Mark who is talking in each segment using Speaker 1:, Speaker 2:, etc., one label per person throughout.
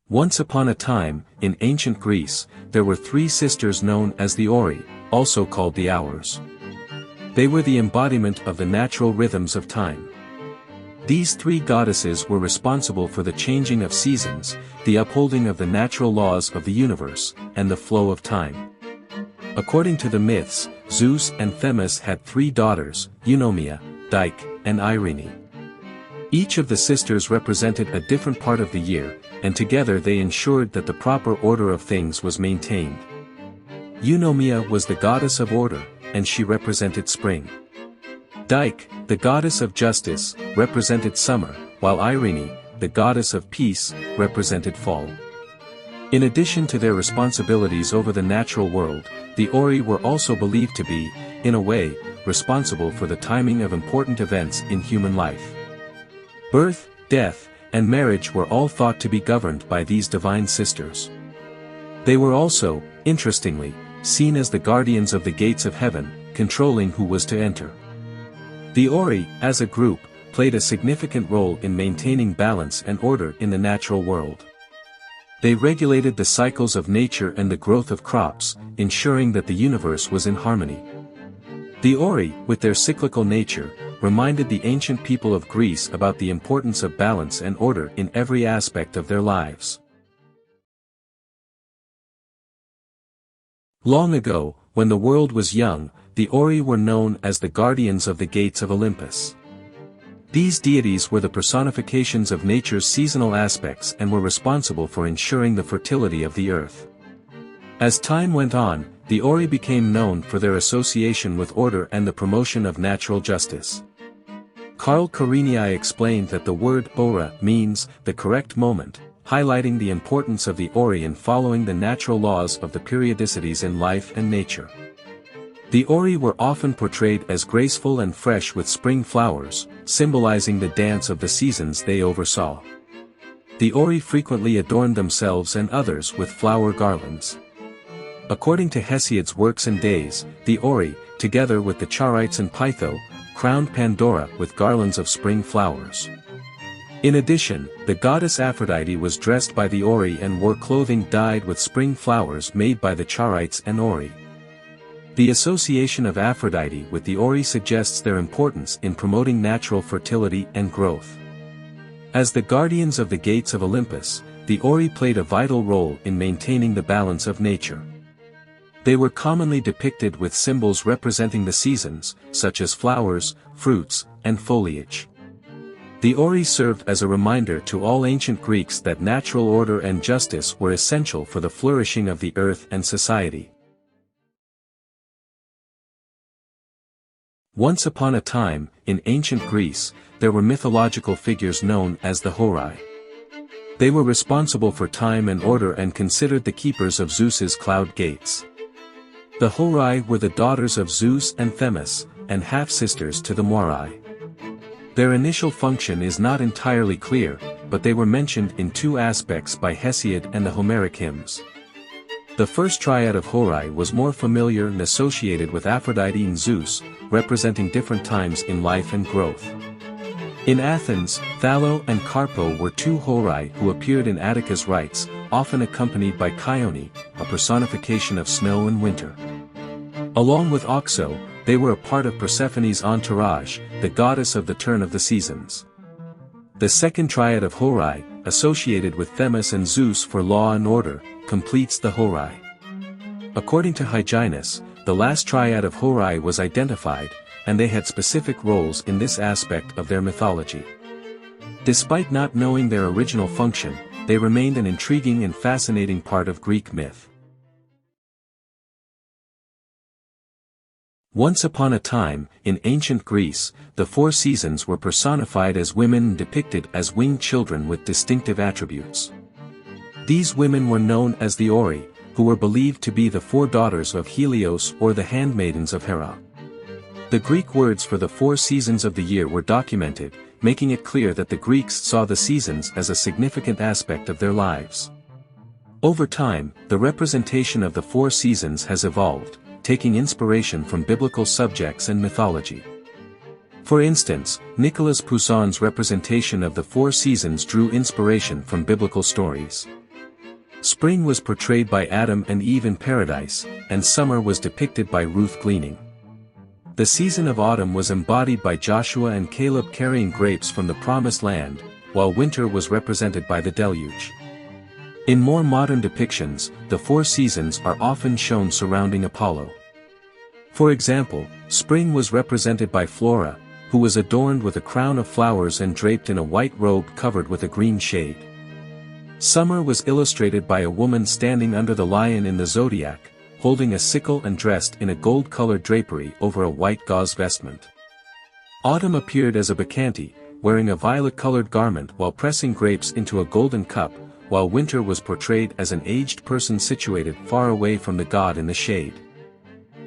Speaker 1: Once upon a time, in ancient Greece, there were three sisters known as the Horae, also called the Hours. They were the embodiment of the natural rhythms of time. These three goddesses were responsible for the changing of seasons, the upholding of the natural laws of the universe, and the flow of time. According to the myths, Zeus and Themis had three daughters, Eunomia, Dike, and Irene. Each of the sisters represented a different part of the year, and together they ensured that the proper order of things was maintained. Eunomia was the goddess of order, and she represented spring. Dike, the goddess of justice, represented summer, while Irene, the goddess of peace, represented fall. In addition to their responsibilities over the natural world, the Horae were also believed to be, in a way, responsible for the timing of important events in human life. Birth, death, and marriage were all thought to be governed by these divine sisters. They were also, interestingly, seen as the guardians of the gates of heaven, controlling who was to enter. The Horae, as a group, played a significant role in maintaining balance and order in the natural world. They regulated the cycles of nature and the growth of crops, ensuring that the universe was in harmony. The Horae, with their cyclical nature, reminded the ancient people of Greece about the importance of balance and order in every aspect of their lives. Long ago, when the world was young, the Horae were known as the guardians of the gates of Olympus. These deities were the personifications of nature's seasonal aspects and were responsible for ensuring the fertility of the earth. As time went on, the Horae became known for their association with order and the promotion of natural justice. Carl Carini explained that the word Hora means the correct moment, highlighting the importance of the Horae in following the natural laws of the periodicities in life and nature. The Horae were often portrayed as graceful and fresh with spring flowers, symbolizing the dance of the seasons they oversaw. The Horae frequently adorned themselves and others with flower garlands. According to Hesiod's Works and Days, the Horae, together with the Charites and Pytho, crowned Pandora with garlands of spring flowers. In addition, the goddess Aphrodite was dressed by the Horae and wore clothing dyed with spring flowers made by the Charites and Horae. The association of Aphrodite with the Horae suggests their importance in promoting natural fertility and growth. As the guardians of the gates of Olympus, the Horae played a vital role in maintaining the balance of nature. They were commonly depicted with symbols representing the seasons, such as flowers, fruits, and foliage. The Horae served as a reminder to all ancient Greeks that natural order and justice were essential for the flourishing of the earth and society. Once upon a time, in ancient Greece, there were mythological figures known as the Horae. They were responsible for time and order and considered the keepers of Zeus's cloud gates. The Horae were the daughters of Zeus and Themis, and half-sisters to the Moirai. Their initial function is not entirely clear, but they were mentioned in two aspects by Hesiod and the Homeric hymns. The first triad of Horae was more familiar and associated with Aphrodite and Zeus, representing different times in life and growth. In Athens, Thallo and Carpo were two Horae who appeared in Atticus' rites, often accompanied by Chione, a personification of snow and winter. Along with Oxo, they were a part of Persephone's entourage, the goddess of the turn of the seasons. The second triad of Horae, associated with Themis and Zeus for law and order, completes the Horae. According to Hyginus, the last triad of Horae was identified, and they had specific roles in this aspect of their mythology. Despite not knowing their original function, they remained an intriguing and fascinating part of Greek myth. Once upon a time, in ancient Greece, the four seasons were personified as women and depicted as winged children with distinctive attributes. These women were known as the Horae, who were believed to be the four daughters of Helios or the handmaidens of Hera. The Greek words for the four seasons of the year were documented, making it clear that the Greeks saw the seasons as a significant aspect of their lives. Over time, the representation of the four seasons has evolved, taking inspiration from biblical subjects and mythology. For instance, Nicolas Poussin's representation of the four seasons drew inspiration from biblical stories. Spring was portrayed by Adam and Eve in paradise, and summer was depicted by Ruth gleaning. The season of autumn was embodied by Joshua and Caleb carrying grapes from the Promised Land, while winter was represented by the deluge. In more modern depictions, the 4 seasons are often shown surrounding Apollo. For example, spring was represented by Flora, who was adorned with a crown of flowers and draped in a white robe covered with a green shade. Summer was illustrated by a woman standing under the lion in the zodiac, holding a sickle and dressed in a gold-colored drapery over a white gauze vestment. Autumn appeared as a bacchante, wearing a violet-colored garment while pressing grapes into a golden cup, while winter was portrayed as an aged person situated far away from the god in the shade.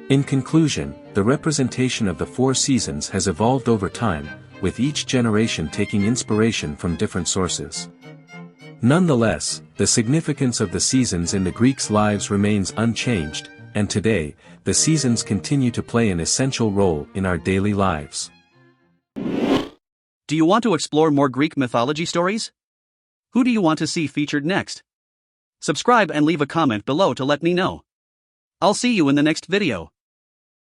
Speaker 1: In conclusion, the representation of the 4 seasons has evolved over time, with each generation taking inspiration from different sources. Nonetheless, the significance of the seasons in the Greeks' lives remains unchanged, and today, the seasons continue to play an essential role in our daily lives.
Speaker 2: Do you want to explore more Greek mythology stories? Who do you want to see featured next? Subscribe and leave a comment below to let me know. I'll see you in the next video.